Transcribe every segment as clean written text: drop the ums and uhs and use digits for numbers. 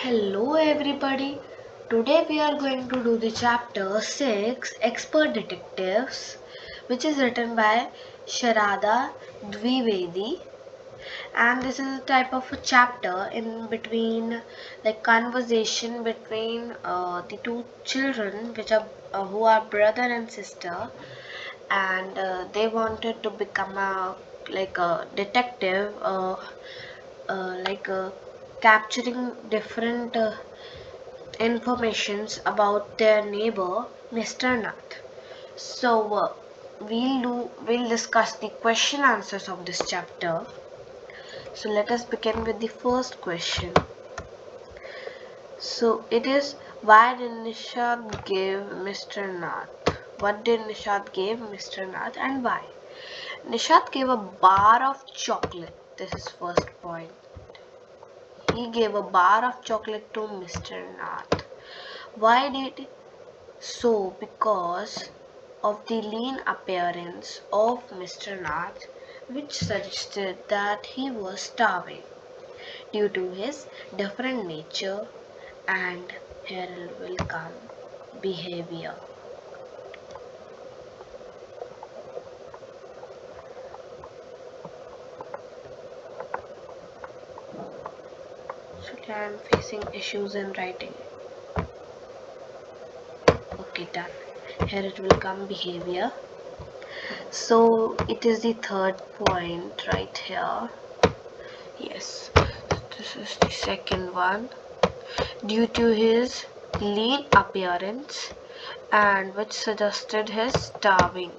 Hello everybody. Today we are going to do the chapter 6 Expert Detectives, which is written by Sharada Dwivedi, and this is a type of a chapter in between, like conversation between the two children which are who are brother and sister, and they wanted to become a detective, capturing different informations about their neighbor Mr. Nath. So we'll discuss the question answers of this chapter. So let us begin with the first question. So it is, why did Nishad give Mr. Nath? What did Nishad give Mr. Nath and why? Nishad gave a bar of chocolate. This is first point. He gave a bar of chocolate to Mr. Nath. Why did so? Because of the lean appearance of Mr. Nath, which suggested that he was starving due to his different nature and here will come behavior. So I am facing issues in writing. Okay, done. Here it will come behavior. So it is the third point right here. Yes, this is the second one. Due to his lean appearance and which suggested his starving.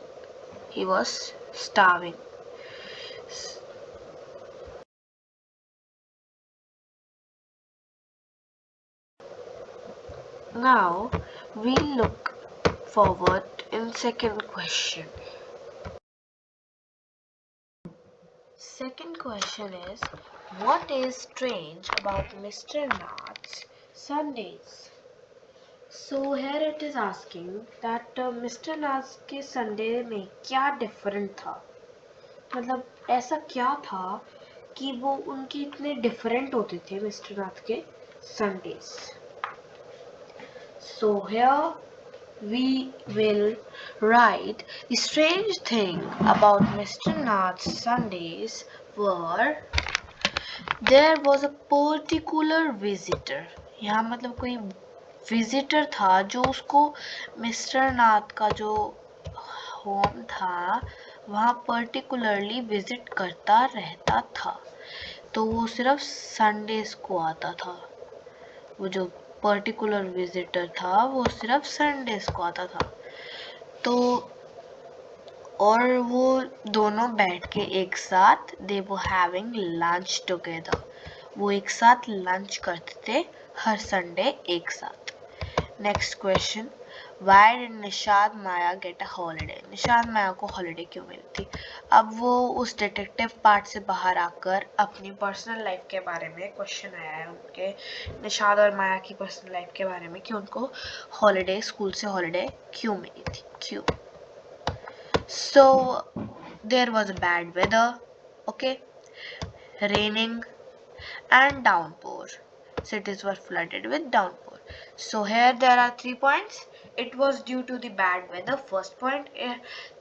He was starving. Now we'll look forward in second question. Second question is, what is strange about Mr. Nath's Sundays? So here it is asking that Mr. Nath के Sunday में क्या different था, मतलब ऐसा क्या था कि वो उनके इतने डिफरेंट होते थे मिस्टर नाथ के Sundays. So here we will write the strange thing about Mr. Nath's Sundays were there was a particular visitor. यहाँ मतलब कोई विजिटर था जो उसको मिस्टर नाथ का जो होम था वहाँ पर्टिकुलरली विजिट करता रहता था. तो वो सिर्फ संडेज को आता था. वो जो पर्टिकुलर विजिटर था वो सिर्फ संडेज को आता था. तो और वो दोनों बैठ के एक साथ दे वो हैविंग लंच टुगेदर. वो एक साथ लंच करते थे हर संडे एक साथ. Next question, why did Nishad Maya get a holiday? Nishad Maya को हॉलीडे क्यों मिली थी? अब वो उस डिटेक्टिव पार्ट से बाहर आकर अपनी पर्सनल लाइफ के बारे में क्वेश्चन आया है उनके निशाद और माया की पर्सनल लाइफ के बारे में कि उनको हॉलीडे स्कूल से हॉलीडे क्यों मिली थी, क्यों. So there was a bad weather, okay, raining and downpour. Cities were flooded with downpour. So here there are 3 points. It was due to the bad weather, first point.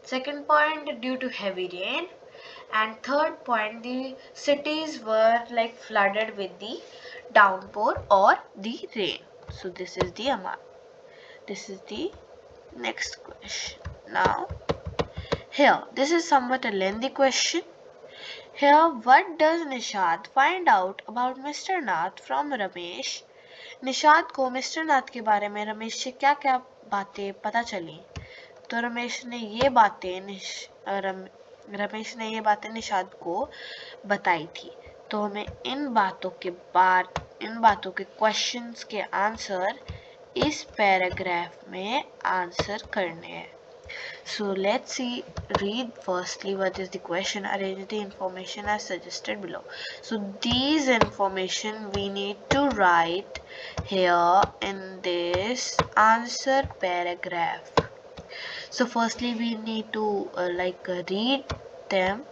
Second point, due to heavy rain. And third point, the cities were like flooded with the downpour or the rain. So this is the amount. This is the next question. Now here, this is somewhat a lengthy question. Here, what does Nishad find out about Mr. Nath from Ramesh? Nishad को mister Nath के बारे में रमेश से क्या क्या बातें पता चली? तो रमेश ने ये बातें निषाद को बताई थी. तो हमें इन बातों के क्वेश्चंस के आंसर इस पैराग्राफ में आंसर करने हैं. So let's read firstly what is the question. Arrange the information as suggested below. So these information we need to write here in this answer paragraph. So firstly we need to read them.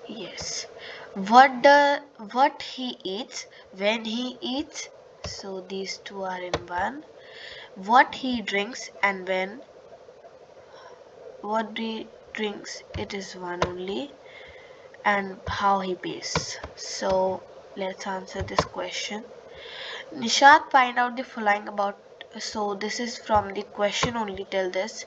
Yes. What he eats when he eats? So these two are in one. What he drinks and when what he drinks, it is one only. And how he pays. So let's answer this question. Nishad find out the following about. So this is from the question only till this.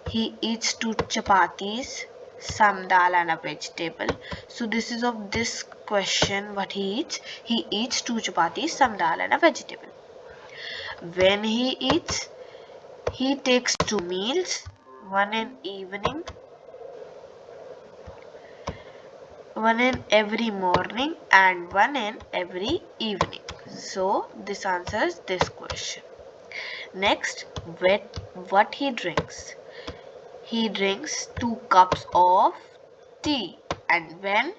He eats 2 chapatis, some dal and a vegetable. So this is of this question what he eats. He eats 2 chapatis, some dal and a vegetable. When he eats, he takes 2 meals, one in evening, one in every morning and one in every evening. So this answers this question. Next, what he drinks. He drinks 2 cups of tea, and when?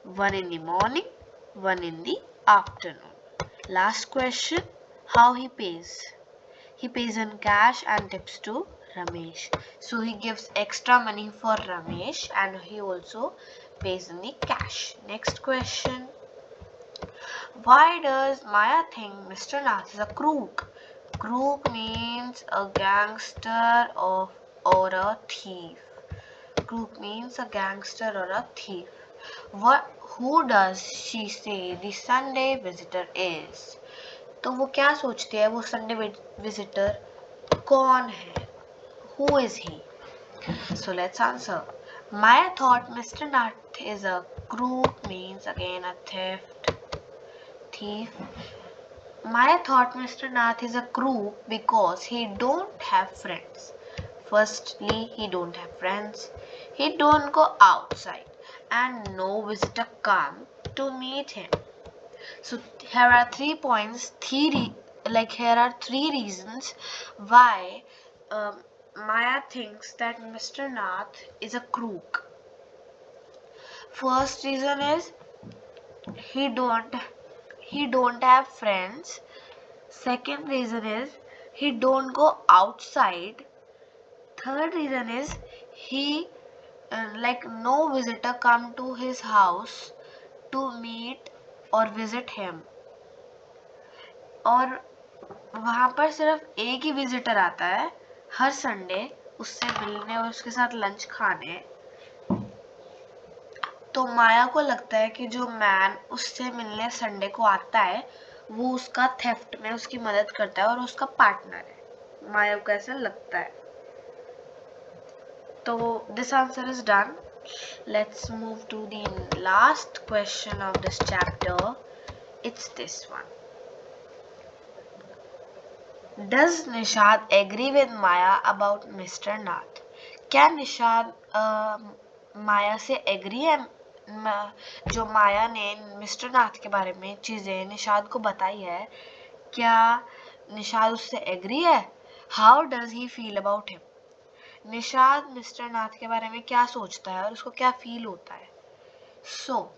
One in the morning, one in the afternoon. Last question, how he pays. He pays in cash and tips to Ramesh. So he gives extra money for Ramesh and he also pays in the cash. Next question. Why does Maya think Mr. Nath is a crook? Crook means a gangster or a thief. Crook means a gangster or a thief. Who does she say the Sunday visitor is? तो वो क्या सोचती है वो Sunday visitor कौन है? Who is he? So let's answer. Maya thought Mr. Nath is a crook means again a thief. Maya thought Mr. Nath is a crook because he don't have friends. Firstly, he don't have friends. He don't go outside and no visitor come to meet him. So here are 3 points. Here are 3 reasons why Maya thinks that Mr. Nath is a crook. First reason is he don't have friends. Second reason is he don't go outside. Third reason is he no visitor come to his house to meet or visit him. और वहाँ पर सिर्फ एक ही visitor आता है हर Sunday उससे मिलने और उसके साथ लंच खाने. तो माया को लगता है कि जो मैन उससे मिलने संडे को आता है वो उसका थेफ्ट में उसकी मदद करता है और उसका पार्टनर है. माया को ऐसा लगता है. तो this answer is done. Let's move to the last question of this chapter. It's this one. Does Nishad agree with Maya about Mr. Nath? क्या निषाद माया से एग्री है? जो माया ने मिस्टर नाथ के बारे में चीजें निषाद को बताई है क्या निषाद उससे एग्री है? How does he feel about him? Nishad mister Nath के बारे में क्या सोचता है और उसको क्या फील होता है? So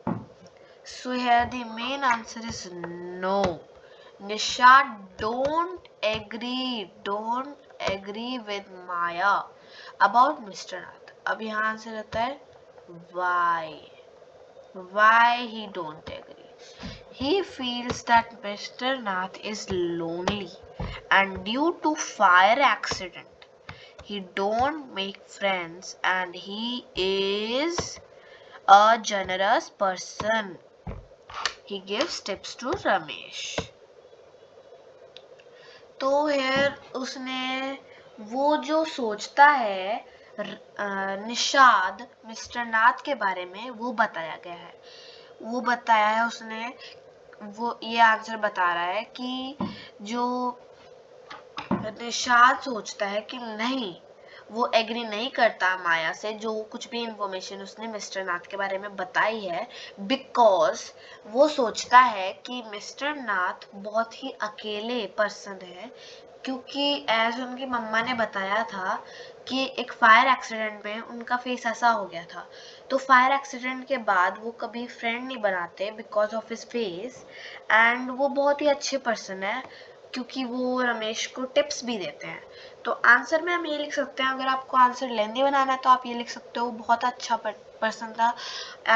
here the main answer is no. Nishad don't agree with Maya about Mr. Nath. अब यहाँ आंसर रहता है why he don't agree. He feels that Mr. Nath is lonely and due to fire accident he don't make friends and he is a generous person. He gives tips to Ramesh. तो hair उसने वो जो सोचता है Nishad mister Nath के बारे में वो बताया गया है. वो बताया है उसने. वो ये आंसर बता रहा है कि जो निषाद सोचता है कि नहीं वो एग्री नहीं करता माया से जो कुछ भी इंफॉर्मेशन उसने मिस्टर नाथ के बारे में बताई है बिकॉज वो सोचता है कि मिस्टर नाथ बहुत ही अकेले पर्सन है क्योंकि एज उनकी मम्मा ने बताया था कि एक फायर एक्सीडेंट में उनका फेस ऐसा हो गया था. तो फायर एक्सीडेंट के बाद वो कभी फ्रेंड नहीं बनाते because of his face and वो बहुत ही अच्छे पर्सन है क्योंकि वो रमेश को टिप्स भी देते हैं. तो आंसर में हम ये लिख सकते हैं. अगर आपको आंसर लेंदी बनाना है तो आप ये लिख सकते हो बहुत अच्छा पर्सन था।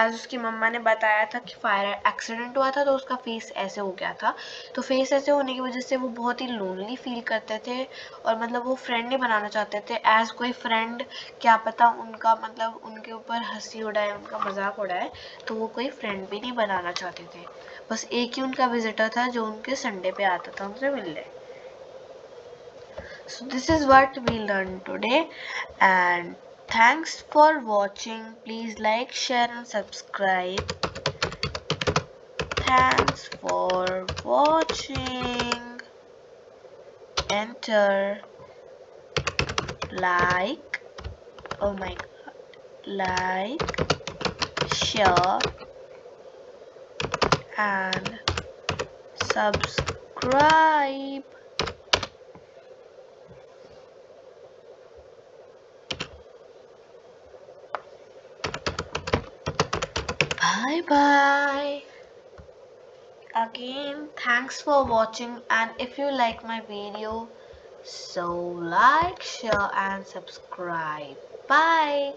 एज उसकी मम्मा ने बताया था कि फायर एक्सीडेंट हुआ था तो उसका फेस ऐसे हो गया था। तो फेस ऐसे होने की वजह से वो बहुत ही लोनली फील करते थे और मतलब वो फ्रेंड नहीं बनाना चाहते थे। एज कोई फ्रेंड क्या पता उनका मतलब उनके ऊपर हंसी उड़ाए, उनका मजाक उड़ाए, तो वो कोई फ्रेंड भी नहीं बनाना चाहते थे। बस एक ही उनका विजिटर था जो उनके संडे पे आता था उनसे मिलने। So this is what we learned today, and thanks for watching. Please like, share and subscribe. Thanks for watching. Enter, like, oh my god, like, share and subscribe. Bye bye. Again, thanks for watching, and if you like my video, so like, share and subscribe. Bye.